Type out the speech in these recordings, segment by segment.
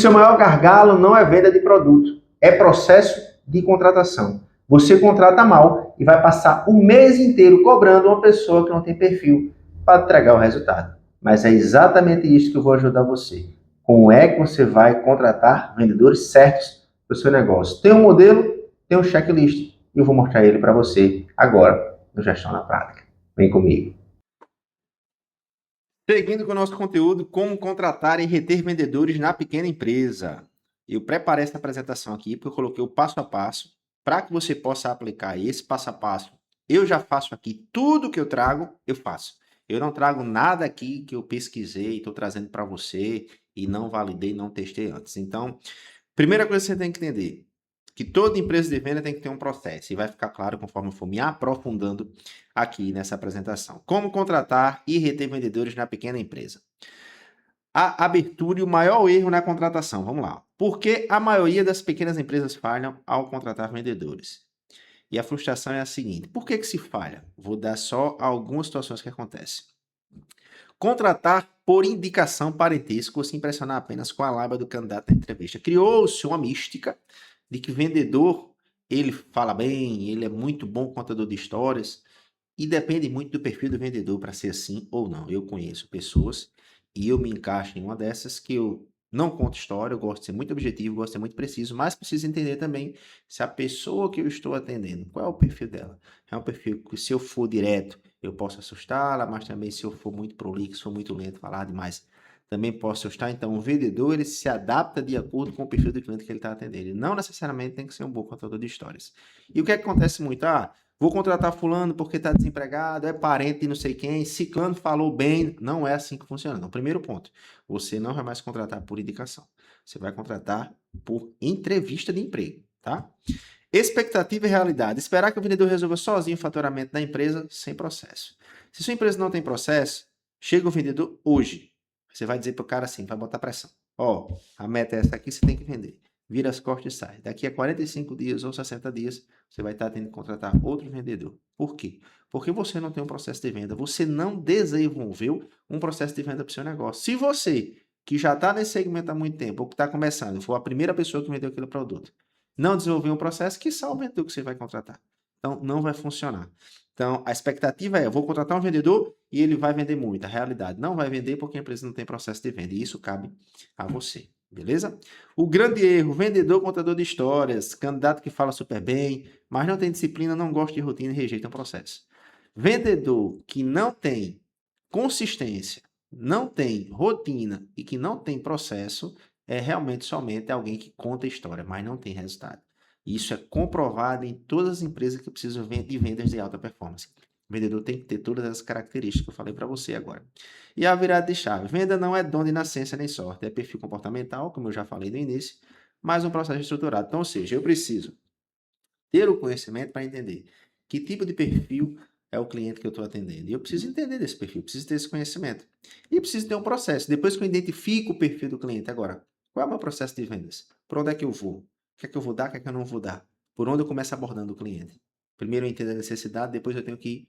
seu maior gargalo não é venda de produto, é processo de contratação. Você contrata mal e vai passar o mês inteiro cobrando uma pessoa que não tem perfil para entregar o resultado. Mas é exatamente isso que eu vou ajudar você. Como é que você vai contratar vendedores certos para o seu negócio? Tem um modelo, tem um checklist e eu vou mostrar ele para você agora no Gestão na Prática. Vem comigo. Seguindo com o nosso conteúdo, como contratar e reter vendedores na pequena empresa. Eu preparei essa apresentação aqui porque eu coloquei o passo a passo para que você possa aplicar esse passo a passo. Eu já faço aqui tudo que eu trago, eu faço. Eu não trago nada aqui que eu pesquisei e estou trazendo para você e não validei, não testei antes. Então, primeira coisa que você tem que entender, que toda empresa de venda tem que ter um processo, e vai ficar claro conforme eu for me aprofundando aqui nessa apresentação. Como contratar e reter vendedores na pequena empresa. A abertura e o maior erro na contratação. Vamos lá. Por que a maioria das pequenas empresas falham ao contratar vendedores? E a frustração é a seguinte: por que se falha? Vou dar só algumas situações que acontecem. Contratar por indicação, parentesco ou se impressionar apenas com a lábia do candidato na entrevista. Criou-se uma mística de que vendedor, ele fala bem, ele é muito bom contador de histórias, e depende muito do perfil do vendedor para ser assim ou não. Eu conheço pessoas e eu me encaixo em uma dessas que eu não conto história, eu gosto de ser muito objetivo, gosto de ser muito preciso, mas preciso entender também se a pessoa que eu estou atendendo, qual é o perfil dela. É um perfil que, se eu for direto, eu posso assustá-la, mas também se eu for muito prolixo, for muito lento, falar demais, também posso assustar. Então, o vendedor, ele se adapta de acordo com o perfil do cliente que ele está atendendo. Ele não necessariamente tem que ser um bom contador de histórias. E o que é que acontece muito? Vou contratar fulano porque está desempregado, é parente de não sei quem, ciclano falou bem. Não é assim que funciona. Então, primeiro ponto, você não vai mais contratar por indicação. Você vai contratar por entrevista de emprego, tá? Expectativa e realidade. Esperar que o vendedor resolva sozinho o faturamento da empresa sem processo. Se sua empresa não tem processo, chega o vendedor hoje. Você vai dizer para o cara assim, vai botar pressão. Ó, a meta é essa aqui, você tem que vender. Vira as costas e sai. Daqui a 45 dias ou 60 dias, você vai estar tendo que contratar outro vendedor. Por quê? Porque você não tem um processo de venda. Você não desenvolveu um processo de venda para o seu negócio. Se você, que já está nesse segmento há muito tempo, ou que está começando, for a primeira pessoa que vendeu aquele produto, não desenvolver um processo, que só o vendedor que você vai contratar. Então, não vai funcionar. Então, a expectativa é, eu vou contratar um vendedor e ele vai vender muito. A realidade, não vai vender porque a empresa não tem processo de venda. E isso cabe a você. Beleza? O grande erro, vendedor contador de histórias, candidato que fala super bem, mas não tem disciplina, não gosta de rotina e rejeita o processo. Vendedor que não tem consistência, não tem rotina e que não tem processo, é realmente somente alguém que conta história, mas não tem resultado. Isso é comprovado em todas as empresas que precisam de vendas de alta performance. O vendedor tem que ter todas as características que eu falei para você agora. E a virada de chave. Venda não é dom de nascença nem sorte. É perfil comportamental, como eu já falei no início, mas um processo estruturado. Então, ou seja, eu preciso ter o conhecimento para entender que tipo de perfil é o cliente que eu estou atendendo. E eu preciso entender desse perfil, preciso ter esse conhecimento. E preciso ter um processo. Depois que eu identifico o perfil do cliente, agora, qual é o meu processo de vendas? Por onde é que eu vou? O que é que eu vou dar, o que é que eu não vou dar? Por onde eu começo abordando o cliente? Primeiro eu entendo a necessidade, depois eu tenho que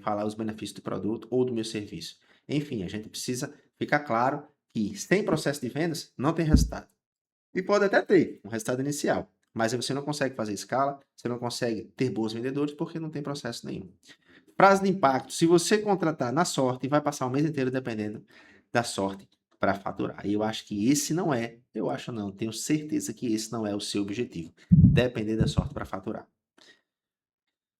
falar os benefícios do produto ou do meu serviço. Enfim, a gente precisa ficar claro que sem processo de vendas não tem resultado. E pode até ter um resultado inicial, mas aí você não consegue fazer escala, você não consegue ter bons vendedores porque não tem processo nenhum. Prazo de impacto, se você contratar na sorte, vai passar o mês inteiro dependendo da sorte para faturar. E eu acho que esse não é, eu acho não, tenho certeza que esse não é o seu objetivo, depender da sorte para faturar.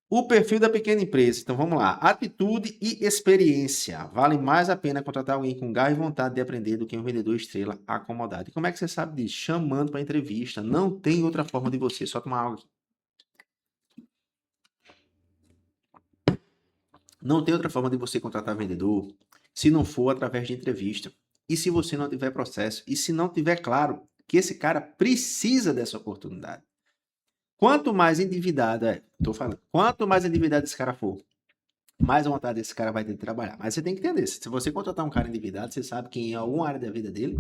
O perfil da pequena empresa. Então vamos lá. Atitude e experiência. Vale mais a pena contratar alguém com garra e vontade de aprender do que um vendedor estrela acomodado. E como é que você sabe disso? Chamando para entrevista. Não tem outra forma de você só tomar água. Não tem outra forma de você contratar vendedor se não for através de entrevista. E se você não tiver processo. E se não tiver claro que esse cara precisa dessa oportunidade. Quanto mais endividado quanto mais endividado esse cara for, mais vontade desse cara vai ter de trabalhar. Mas você tem que entender, se você contratar um cara endividado, você sabe que em alguma área da vida dele,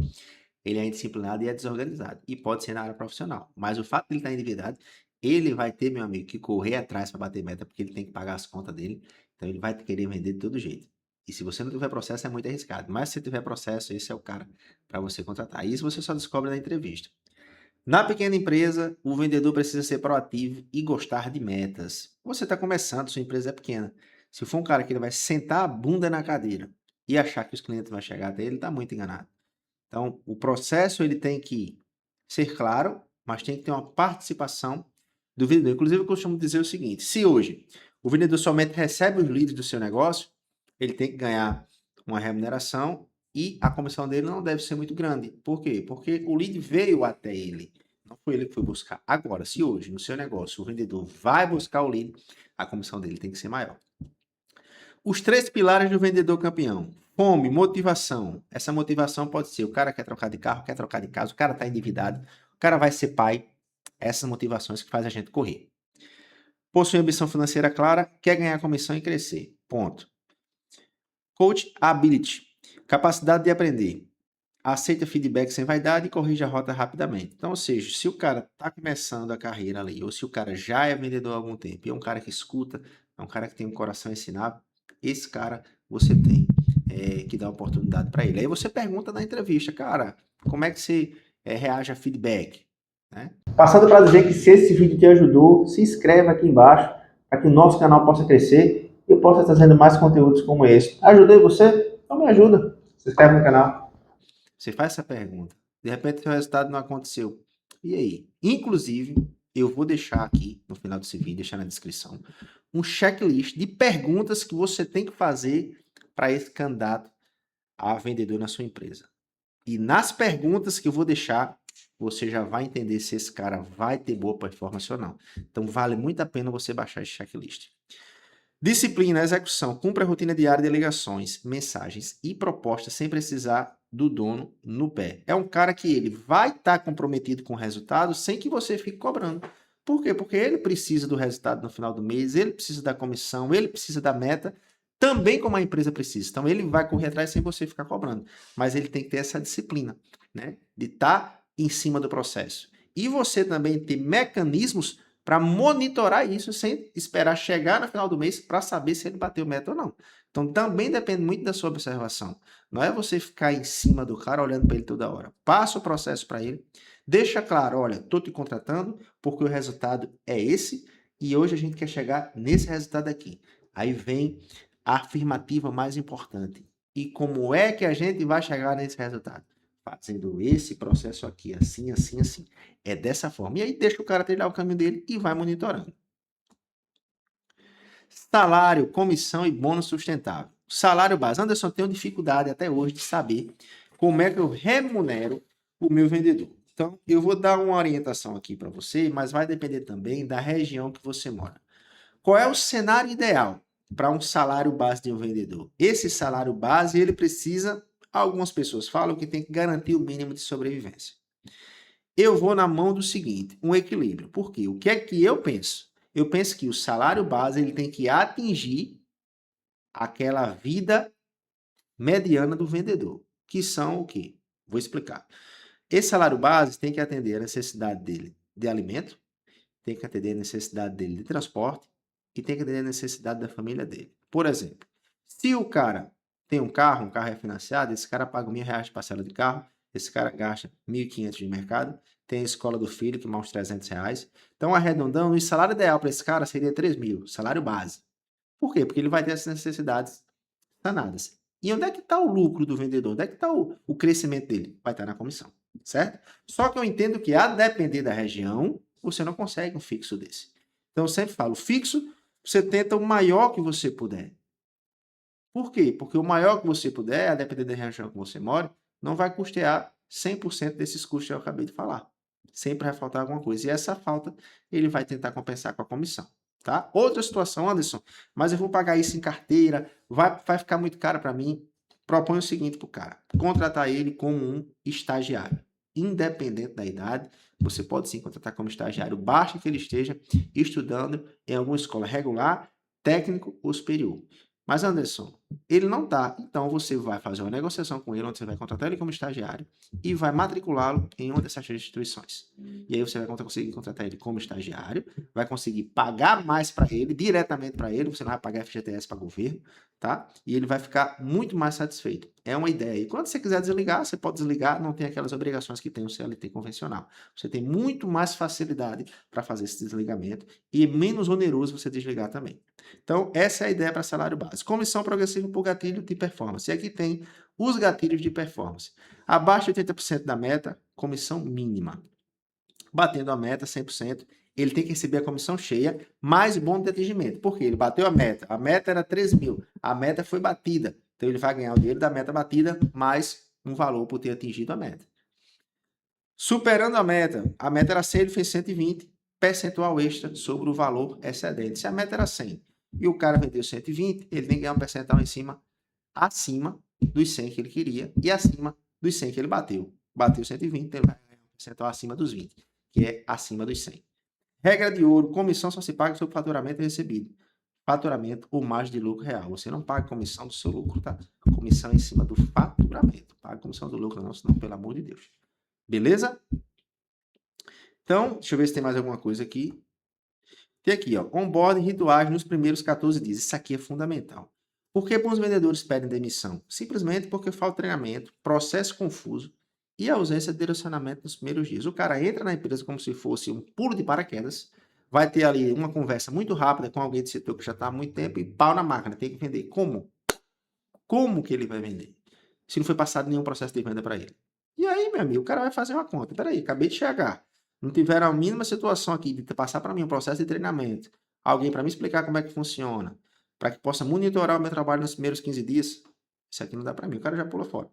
ele é indisciplinado e é desorganizado. E pode ser na área profissional. Mas o fato de ele estar endividado, ele vai ter, meu amigo, que correr atrás para bater meta, porque ele tem que pagar as contas dele. Então ele vai querer vender de todo jeito. E se você não tiver processo, é muito arriscado. Mas se tiver processo, esse é o cara para você contratar. Isso você só descobre na entrevista. Na pequena empresa, o vendedor precisa ser proativo e gostar de metas. Você está começando, sua empresa é pequena. Se for um cara que ele vai sentar a bunda na cadeira e achar que os clientes vão chegar até ele, está muito enganado. Então, o processo ele tem que ser claro, mas tem que ter uma participação do vendedor. Inclusive, eu costumo dizer o seguinte: se hoje o vendedor somente recebe os leads do seu negócio, ele tem que ganhar uma remuneração e a comissão dele não deve ser muito grande. Por quê? Porque o lead veio até ele, não foi ele que foi buscar. Agora, se hoje no seu negócio o vendedor vai buscar o lead, a comissão dele tem que ser maior. Os 3 pilares do vendedor campeão. Fome, motivação. Essa motivação pode ser o cara quer trocar de carro, quer trocar de casa, o cara está endividado, o cara vai ser pai. Essas motivações que fazem a gente correr. Possui ambição financeira clara, quer ganhar comissão e crescer. Ponto. Coach Ability. Capacidade de aprender. Aceita feedback sem vaidade e corrige a rota rapidamente. Então, ou seja, se o cara está começando a carreira ali, ou se o cara já é vendedor há algum tempo, e é um cara que escuta, é um cara que tem um coração ensinável, esse cara você tem que dar oportunidade para ele. Aí você pergunta na entrevista, cara, como é que você reage a feedback? Né? Passando para dizer que se esse vídeo te ajudou, se inscreve aqui embaixo para que o nosso canal possa crescer e eu possa estar trazendo mais conteúdos como esse. Ajudei você? Então me ajuda. Se inscreve no canal. Você faz essa pergunta. De repente, o resultado não aconteceu. E aí? Inclusive, eu vou deixar aqui, no final desse vídeo, deixar na descrição, um checklist de perguntas que você tem que fazer para esse candidato a vendedor na sua empresa. E nas perguntas que eu vou deixar, você já vai entender se esse cara vai ter boa performance ou não. Então, vale muito a pena você baixar esse checklist. Disciplina, execução, cumpre a rotina diária de ligações, mensagens e propostas sem precisar do dono no pé. É um cara que ele vai estar comprometido com o resultado sem que você fique cobrando. Por quê? Porque ele precisa do resultado no final do mês, ele precisa da comissão, ele precisa da meta, também como a empresa precisa. Então ele vai correr atrás sem você ficar cobrando. Mas ele tem que ter essa disciplina, né? De estar em cima do processo. E você também ter mecanismos para monitorar isso sem esperar chegar no final do mês para saber se ele bateu meta ou não. Então também depende muito da sua observação. Não é você ficar em cima do cara olhando para ele toda hora. Passa o processo para ele, deixa claro, olha, estou te contratando porque o resultado é esse e hoje a gente quer chegar nesse resultado aqui. Aí vem a afirmativa mais importante. E como é que a gente vai chegar nesse resultado? Fazendo esse processo aqui, assim, assim, assim. É dessa forma. E aí deixa o cara trilhar o caminho dele e vai monitorando. Salário, comissão e bônus sustentável. Salário base. Anderson, tenho dificuldade até hoje de saber como é que eu remunero o meu vendedor. Então, eu vou dar uma orientação aqui para você, mas vai depender também da região que você mora. Qual é o cenário ideal para um salário base de um vendedor? Esse salário base, ele precisa, algumas pessoas falam que tem que garantir o mínimo de sobrevivência. Eu vou na mão do seguinte, um equilíbrio. Por quê? O que é que eu penso? Eu penso que o salário base ele tem que atingir aquela vida mediana do vendedor, que são o quê? Vou explicar. Esse salário base tem que atender a necessidade dele de alimento, tem que atender a necessidade dele de transporte e tem que atender a necessidade da família dele. Por exemplo, se o cara tem um carro é financiado, esse cara paga R$1.000 de parcela de carro, esse cara gasta 1.500 de mercado, tem a escola do filho que mais uns R$300. Então, arredondando, o salário ideal para esse cara seria 3.000, salário base. Por quê? Porque ele vai ter essas necessidades sanadas. E onde é que está o lucro do vendedor? Onde é que está o crescimento dele? Vai estar na comissão, certo? Só que eu entendo que, a depender da região, você não consegue um fixo desse. Então, eu sempre falo, fixo, você tenta o maior que você puder. Por quê? Porque o maior que você puder, a depender da região que você mora, não vai custear 100% desses custos que eu acabei de falar. Sempre vai faltar alguma coisa. E essa falta, ele vai tentar compensar com a comissão. Tá? Outra situação, Anderson, mas eu vou pagar isso em carteira, vai ficar muito caro para mim. Propõe o seguinte para o cara, contratar ele como um estagiário. Independente da idade, você pode sim contratar como estagiário, basta que ele esteja estudando em alguma escola regular, técnico ou superior. Mas, Anderson, ele não está. Então, você vai fazer uma negociação com ele, onde você vai contratar ele como estagiário e vai matriculá-lo em uma dessas três instituições. E aí você vai conseguir contratar ele como estagiário, vai conseguir pagar mais para ele, diretamente para ele, você não vai pagar FGTS para governo, tá? E ele vai ficar muito mais satisfeito. É uma ideia. E quando você quiser desligar, você pode desligar, não tem aquelas obrigações que tem o CLT convencional. Você tem muito mais facilidade para fazer esse desligamento e é menos oneroso você desligar também. Então, essa é a ideia para salário base. Comissão progressiva por gatilho de performance. E aqui tem os gatilhos de performance. Abaixo de 80% da meta, comissão mínima. Batendo a meta 100%, ele tem que receber a comissão cheia, mais bônus de atendimento. Por quê? Ele bateu a meta era 13 mil, a meta foi batida. Então, ele vai ganhar o dinheiro da meta batida, mais um valor por ter atingido a meta. Superando a meta era 100, ele fez 120, percentual extra sobre o valor excedente. Se a meta era 100 e o cara vendeu 120, ele tem que ganhar um percentual acima dos 100 que ele queria e acima dos 100 que ele bateu. Bateu 120, então ele vai ganhar um percentual acima dos 20, que é acima dos 100. Regra de ouro, comissão só se paga sobre faturamento recebido. Faturamento ou margem de lucro real. Você não paga comissão do seu lucro, tá? Comissão em cima do faturamento. Paga comissão do lucro não, senão, pelo amor de Deus. Beleza? Então, deixa eu ver se tem mais alguma coisa aqui. Tem aqui, ó, onboarding, rituais nos primeiros 14 dias. Isso aqui é fundamental. Por que bons vendedores pedem demissão? Simplesmente porque falta treinamento, processo confuso e ausência de direcionamento nos primeiros dias. O cara entra na empresa como se fosse um pulo de paraquedas, vai ter ali uma conversa muito rápida com alguém do setor que já está há muito tempo e pau na máquina, tem que vender. Como? Como que ele vai vender? Se não foi passado nenhum processo de venda para ele. E aí, meu amigo, o cara vai fazer uma conta. Peraí, acabei de chegar. Não tiveram a mínima situação aqui de passar para mim um processo de treinamento. Alguém para me explicar como é que funciona. Para que possa monitorar o meu trabalho nos primeiros 15 dias. Isso aqui não dá para mim. O cara já pula fora.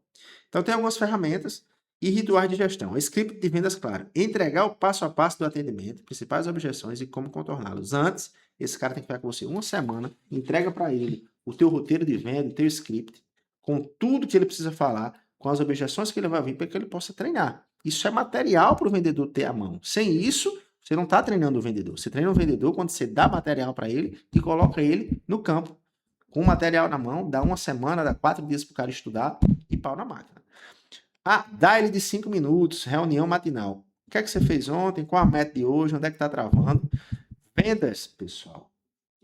Então, tem algumas ferramentas e rituais de gestão. Script de vendas claro. Entregar o passo a passo do atendimento, principais objeções e como contorná-los. Antes, esse cara tem que ficar com você uma semana, entrega para ele o teu roteiro de venda, o teu script, com tudo que ele precisa falar, com as objeções que ele vai vir para que ele possa treinar. Isso é material para o vendedor ter à mão. Sem isso, você não está treinando o vendedor. Você treina o vendedor quando você dá material para ele e coloca ele no campo. Com o material na mão, dá uma semana, dá 4 dias para o cara estudar e pau na máquina. Dá ele de 5 minutos, reunião matinal. O que é que você fez ontem? Qual a meta de hoje? Onde é que está travando? Vendas, pessoal.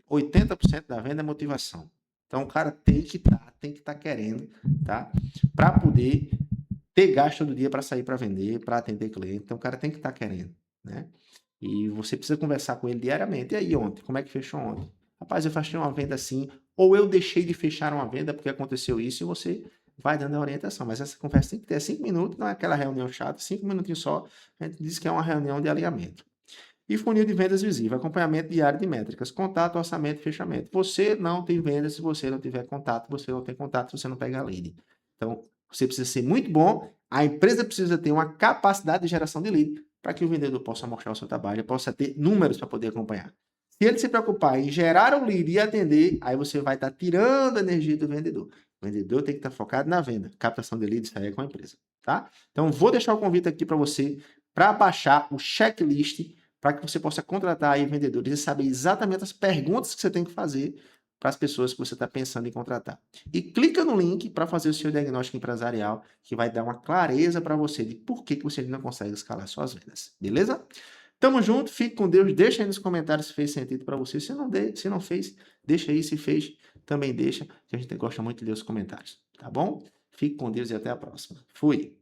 80% da venda é motivação. Então, o cara tem que estar querendo, tá? Para poder ter gasto todo dia para sair para vender, para atender cliente. Então, o cara tem que estar querendo, né? E você precisa conversar com ele diariamente. E aí, ontem? Como é que fechou ontem? Rapaz, eu fechei uma venda assim, ou eu deixei de fechar uma venda porque aconteceu isso, e você vai dando a orientação. Mas essa conversa tem que ter 5 minutos, não é aquela reunião chata, 5 minutinhos só. A gente diz que é uma reunião de alinhamento. E funil de vendas visível, acompanhamento diário de métricas, contato, orçamento e fechamento. Você não tem vendas se você não tiver contato, você não tem contato se você não pegar lead. Então, você precisa ser muito bom, a empresa precisa ter uma capacidade de geração de lead para que o vendedor possa mostrar o seu trabalho, possa ter números para poder acompanhar. Se ele se preocupar em gerar um lead e atender, aí você vai estar tirando a energia do vendedor. O vendedor tem que estar focado na venda, captação de leads, sair com a empresa, tá? Então, vou deixar o convite aqui para você para baixar o checklist para que você possa contratar aí vendedores e saber exatamente as perguntas que você tem que fazer para as pessoas que você está pensando em contratar. E clica no link para fazer o seu diagnóstico empresarial, que vai dar uma clareza para você de por que você não consegue escalar suas vendas. Beleza? Tamo junto, fique com Deus. Deixa aí nos comentários se fez sentido para você. Se não fez, deixa aí. Se fez, também deixa, que a gente gosta muito de ler os comentários. Tá bom? Fique com Deus e até a próxima. Fui!